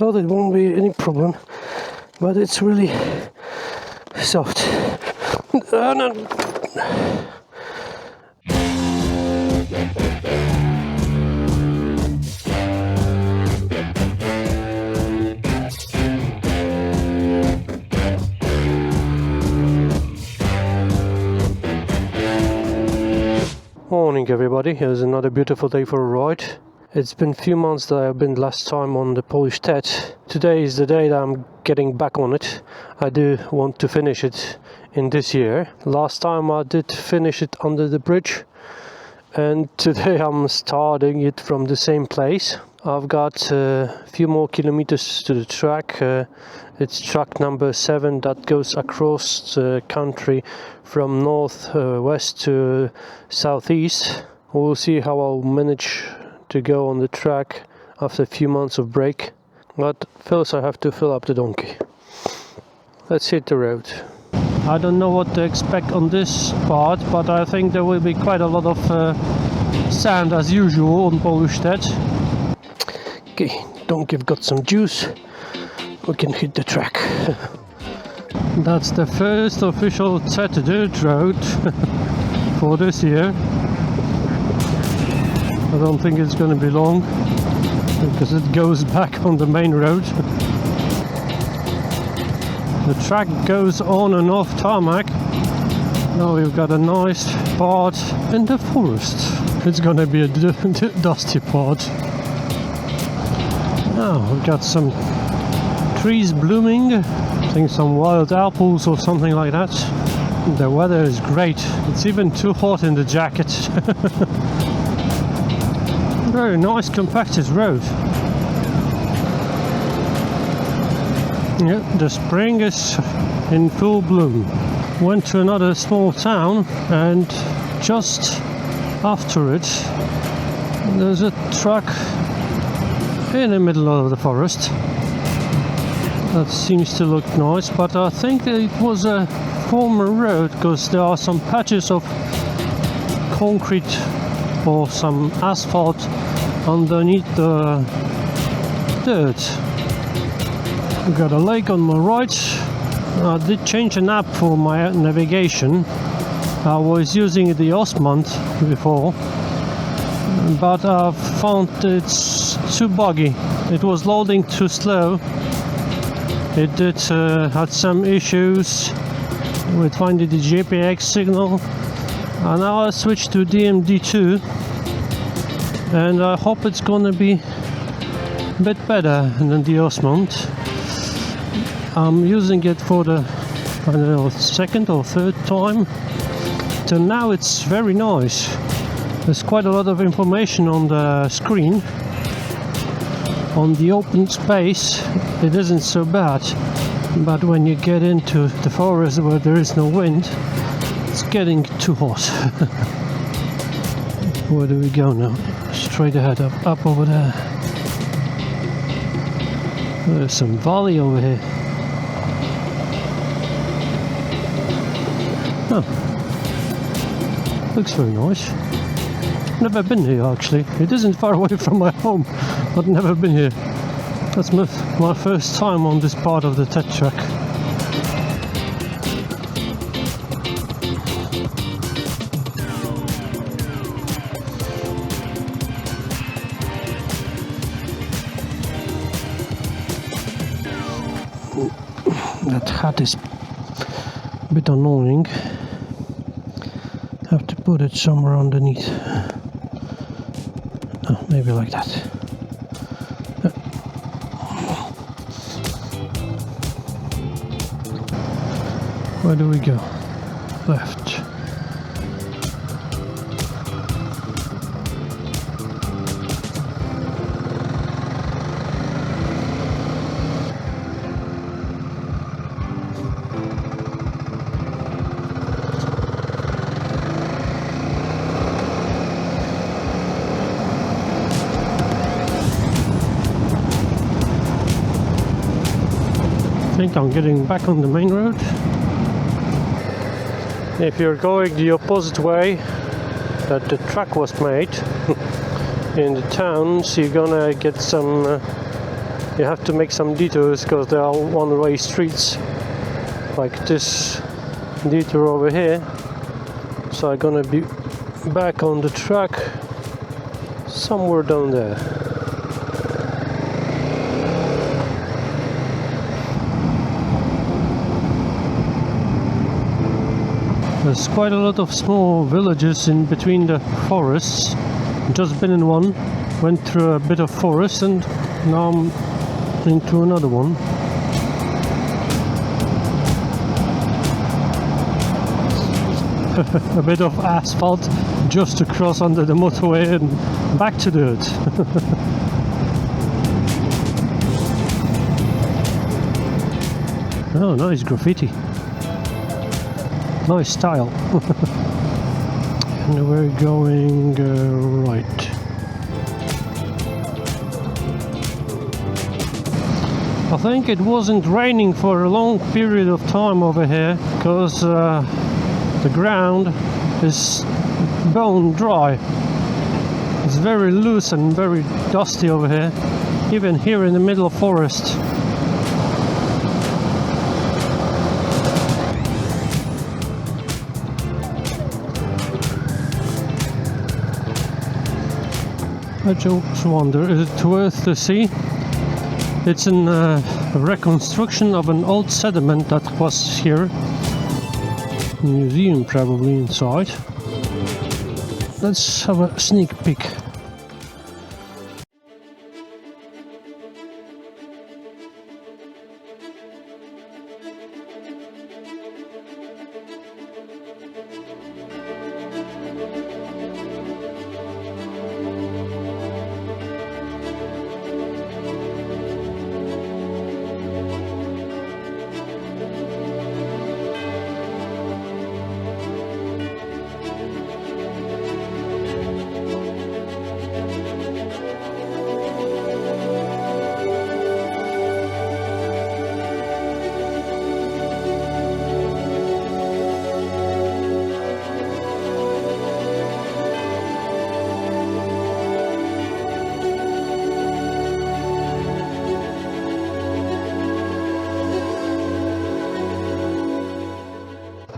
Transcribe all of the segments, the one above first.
thought it won't be any problem, but it's really soft. No. Morning everybody, here's another beautiful day for a ride. It's been a few months that I've been last time on the Polish TET. Today is the day that I'm getting back on it. I do want to finish it in this year. Last time I did finish it under the bridge, and today I'm starting it from the same place. I've got a few more kilometers to the track. It's track number 7 that goes across the country from north west to southeast. We'll see how I'll manage to go on the track after a few months of break. But first I have to fill up the donkey. Let's hit the road. I don't know what to expect on this part, but I think there will be quite a lot of sand as usual on Polish TET. Okay, donkey've got some juice. We can hit the track. That's the first official TET dirt road for this year. I don't think it's going to be long because it goes back on the main road. The track goes on and off tarmac. Now we've got a nice part in the forest. It's going to be a dusty part. Now we've got some trees blooming. I think some wild apples or something like that. The weather is great. It's even too hot in the jacket. Very nice compacted road. Yeah, the spring is in full bloom. Went to another small town, and just after it there's a truck in the middle of the forest. That seems to look nice, but I think it was a former road because there are some patches of concrete or some asphalt underneath the dirt. We've got a lake on my right. I did change an app for my navigation. I was using the Osmond before, but I found it's too buggy. It was loading too slow. It did had some issues with finding the JPX signal, and now I switched to DMD2, and I hope it's gonna be a bit better than the Osmond. I'm using it for the, I don't know, second or third time. Till now it's very nice. There's quite a lot of information on the screen. On the open space it isn't so bad, but when you get into the forest where there is no wind, it's getting too hot. Where do we go now? Straight ahead, up over there. There's some valley over here. Oh, looks very nice. Never been here actually. It isn't far away from my home, but never been here. That's my first time on this part of the TET track. That hat is a bit annoying. Have to put it somewhere underneath. Oh, maybe like that. Where do we go? Left. I think I'm getting back on the main road. If you're going the opposite way that the track was made in the towns, you're gonna get some you have to make some detours because there are one-way streets like this detour over here. So I'm gonna be back on the track somewhere down there. There's quite a lot of small villages in between the forests. Just been in one, went through a bit of forest, and now I'm into another one. A bit of asphalt just to cross under the motorway and back to dirt. Oh, nice graffiti. Nice style. And we're going right. I think it wasn't raining for a long period of time over here because the ground is bone dry. It's very loose and very dusty over here, even here in the middle of forest. I just wonder, is it worth to see? It's a reconstruction of an old settlement that was here. Museum probably inside. Let's have a sneak peek.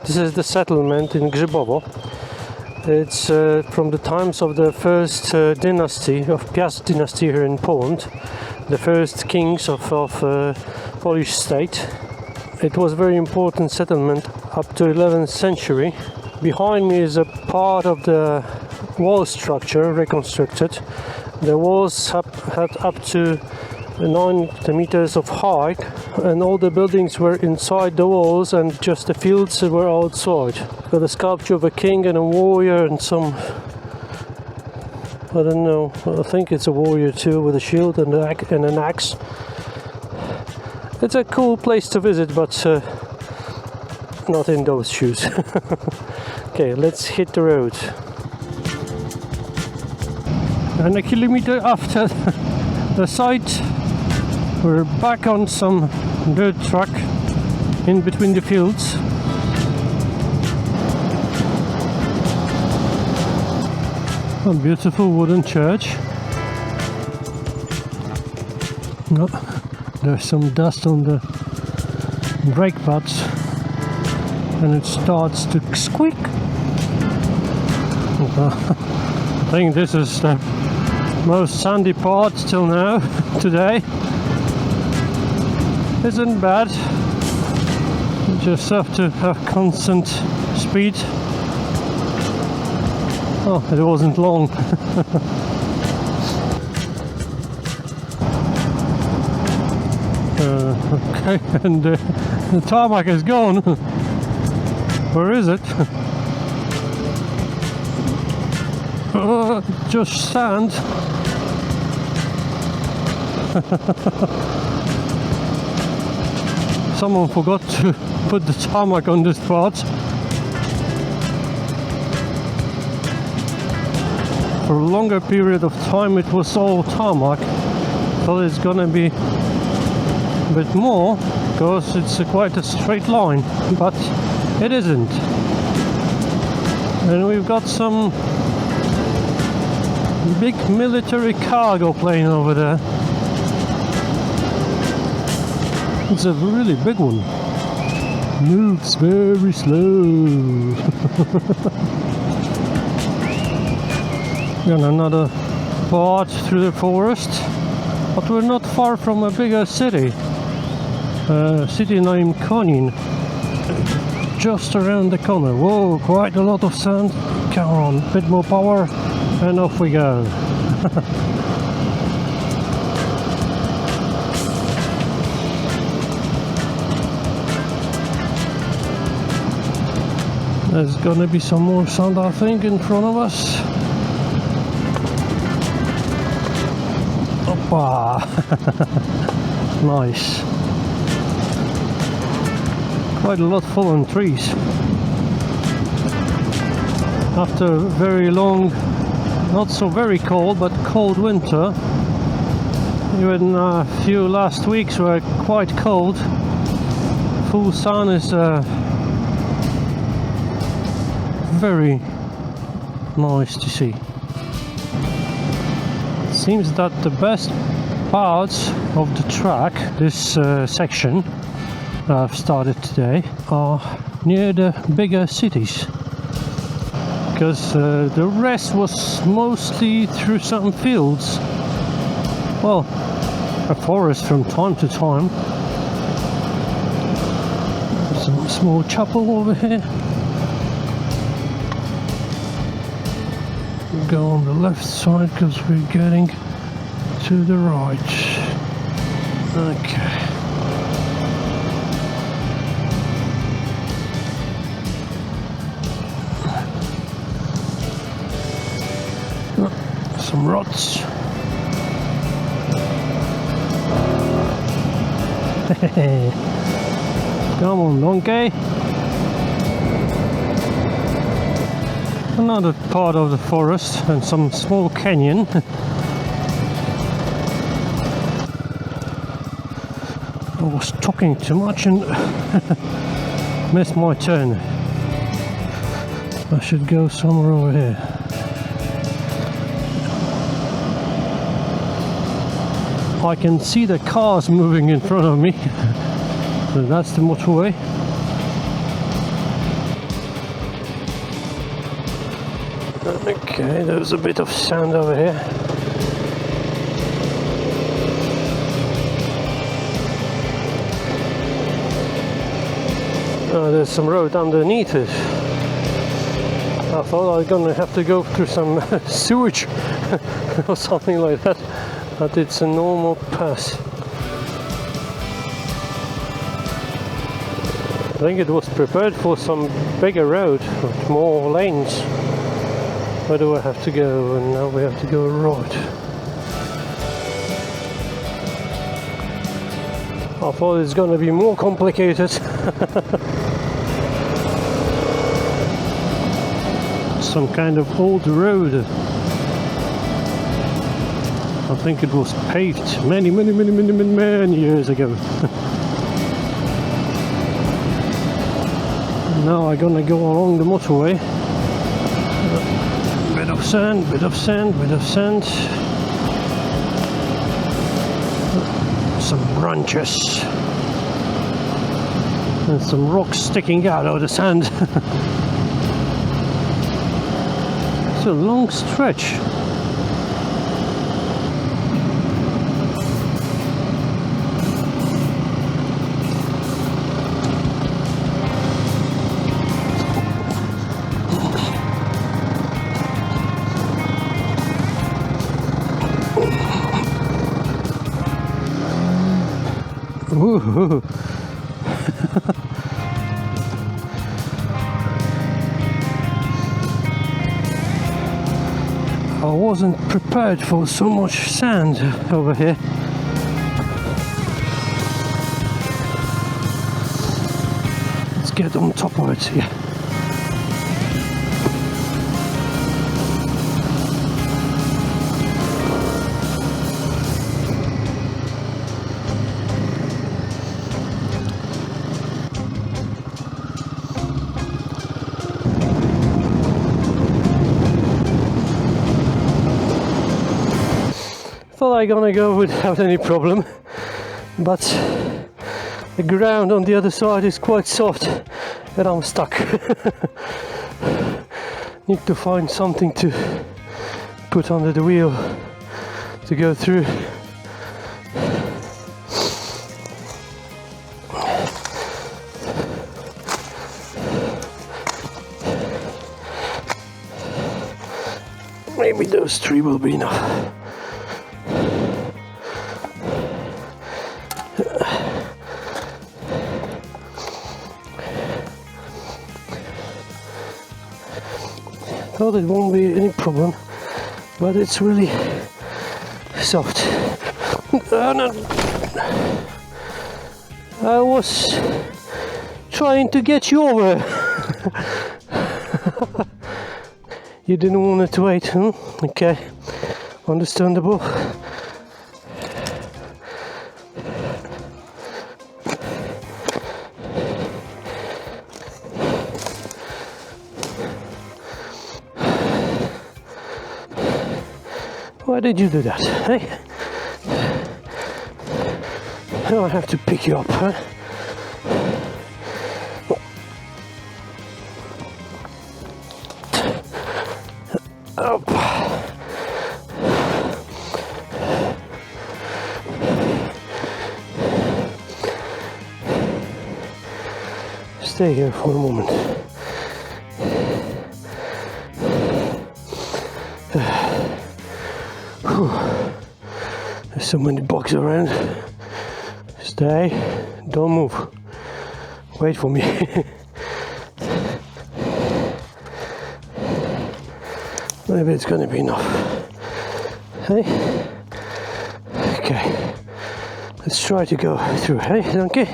This is the settlement in Grzybowo. It's from the times of the first dynasty of Piast dynasty here in Poland, the first kings of Polish state. It was a very important settlement up to 11th century. Behind me is a part of the wall structure reconstructed. The walls had up to 9 meters of height, and all the buildings were inside the walls and just the fields were outside. Got a sculpture of a king and a warrior and some, I don't know, I think it's a warrior too, with a shield and an axe. It's a cool place to visit, but not in those shoes. Okay, let's hit the road. And a kilometer after the site, we're back on some dirt track in between the fields. A beautiful wooden church. Oh, there's some dust on the brake pads and it starts to squeak. I think this is the most sandy part till now today. Isn't bad. You just have to have constant speed. Oh, it wasn't long. Okay, and the tarmac is gone. Where is it? Just sand. Someone forgot to put the tarmac on this part. For a longer period of time it was all tarmac. Thought it's gonna be a bit more because it's quite a straight line, but it isn't. And we've got some big military cargo plane over there. It's a really big one. Moves very slow. And another part through the forest, but we're not far from a bigger city. A city named Konin, just around the corner. Whoa, quite a lot of sand. Come on, a bit more power, and off we go. There's gonna be some more sand, I think, in front of us. Oppa! Nice. Quite a lot fallen trees. After a very long, not so very cold, but cold winter. Even a few last weeks were quite cold. Full sun is very nice to see. It seems that the best parts of the track, this section I've started today, are near the bigger cities, because the rest was mostly through some fields, well, a forest from time to time. Some small chapel over here. Go on the left side because we're getting to the right. Okay. Some rods. Come on, donkey. Another part of the forest and some small canyon. I was talking too much and missed my turn. I should go somewhere over here. I can see the cars moving in front of me. So that's the motorway. Okay, there's a bit of sand over here. There's some road underneath it. I thought I was gonna have to go through some sewage or something like that, but it's a normal pass. I think it was prepared for some bigger road with more lanes. Where do I have to go? And now we have to go right. I thought it's going to be more complicated. Some kind of old road. I think it was paved many years ago. Now I'm gonna go along the motorway. Bit of sand, bit of sand, bit of sand. Some branches. And some rocks sticking out of the sand. It's a long stretch. Ooh. I wasn't prepared for so much sand over here. Let's get on top of it here. Thought I'm gonna go without any problem, but the ground on the other side is quite soft and I'm stuck. Need to find something to put under the wheel to go through. Maybe those three will be enough. Thought it won't be any problem, but it's really soft. I was trying to get you over. You didn't want it to wait, huh? Okay, understandable. Why did you do that, hey? Now I have to pick you up, huh? Up. Stay here for a moment. There's so many bugs around. Stay, don't move. Wait for me. Maybe it's gonna be enough. Hey? Okay. Let's try to go through, hey, donkey?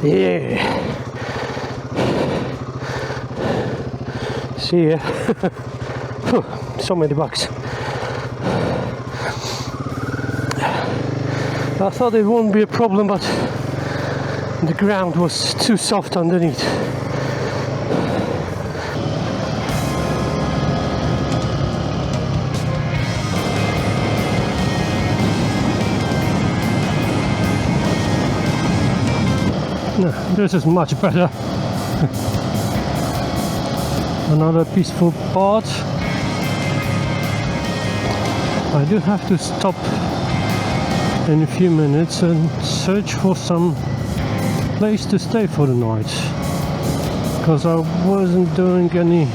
Yeah. See ya. So many bugs. I thought it wouldn't be a problem, but the ground was too soft underneath. No, this is much better. Another peaceful part. I do have to stop in a few minutes and search for some place to stay for the night, because I wasn't doing any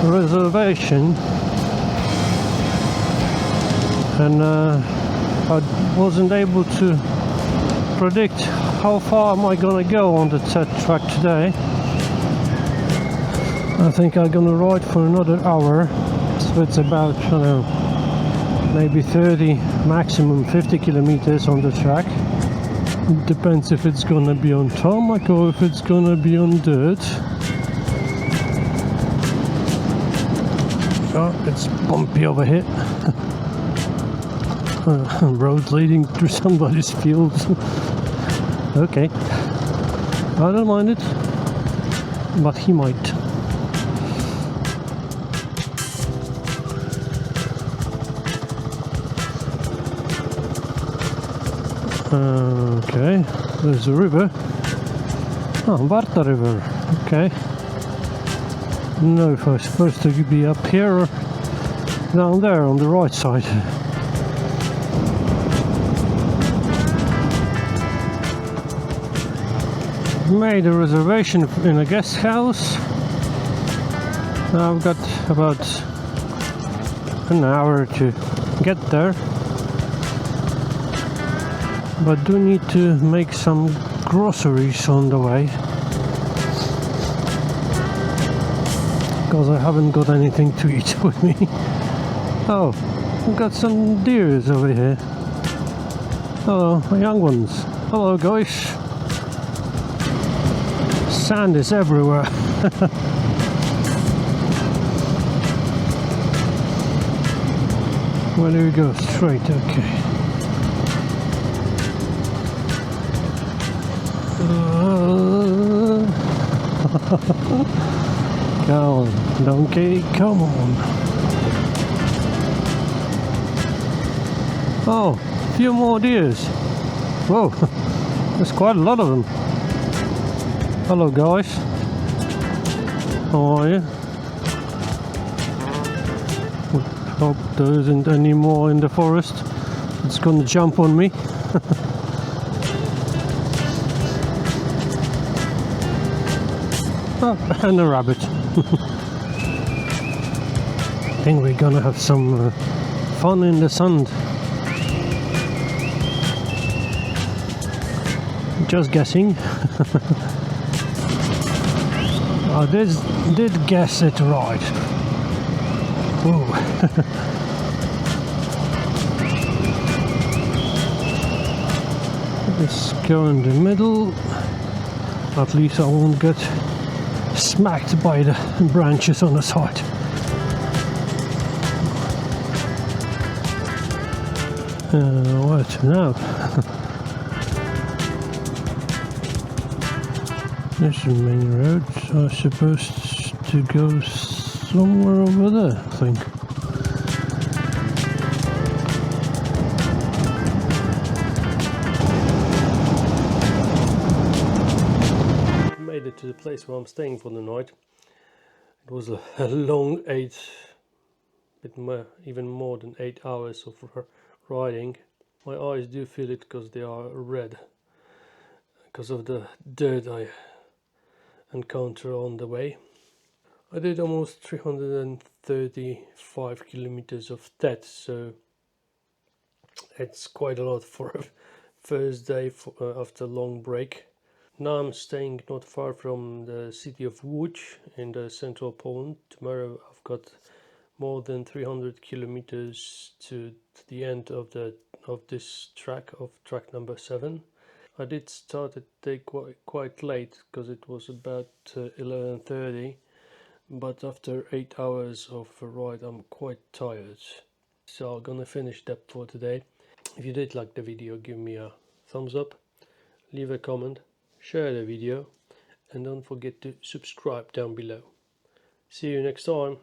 reservation and I wasn't able to predict how far am I gonna go on the TET track today. I think I'm gonna ride for another hour, so it's about, I don't know, maybe 30, maximum 50 kilometers on the track. It depends if it's gonna be on tarmac or if it's gonna be on dirt. Oh, it's bumpy over here. Road leading through somebody's fields. Okay, I don't mind it, but he might. Okay, there's a river. Oh, Varta River. Okay. I don't know if I'm supposed to be up here or down there on the right side. Made a reservation in a guest house. Now I've got about an hour to get there, but do need to make some groceries on the way, because I haven't got anything to eat with me. Oh, I've got some deers over here. Hello, my young ones. Hello guys. Sand is everywhere. Where do we go? Straight, okay. Come on, donkey, come on. Oh, a few more deers. Whoa, there's quite a lot of them. Hello guys, how are you? Hope there isn't any more in the forest. It's gonna jump on me. Oh, and a rabbit. I think we're gonna have some fun in the sand. Just guessing. I did guess it right. Whoa. Let's go in the middle. At least I won't get smacked by the branches on the side. What now? This is the main road, so I'm supposed to go somewhere over there, I think. Made it to the place where I'm staying for the night. It was a long even more than 8 hours of riding. My eyes do feel it because they are red because of the dirt I encounter on the way. I did almost 335 kilometers of TET, so it's quite a lot for a first day after a long break. Now I'm staying not far from the city of Łódź in the central Poland. Tomorrow I've got more than 300 kilometers to the end of this track number 7. I did start the day quite late because it was about 11:30, but after 8 hours of a ride I'm quite tired, so I'm gonna finish that for today. If you did like the video, give me a thumbs up, leave a comment, share the video, and don't forget to subscribe down below. See you next time.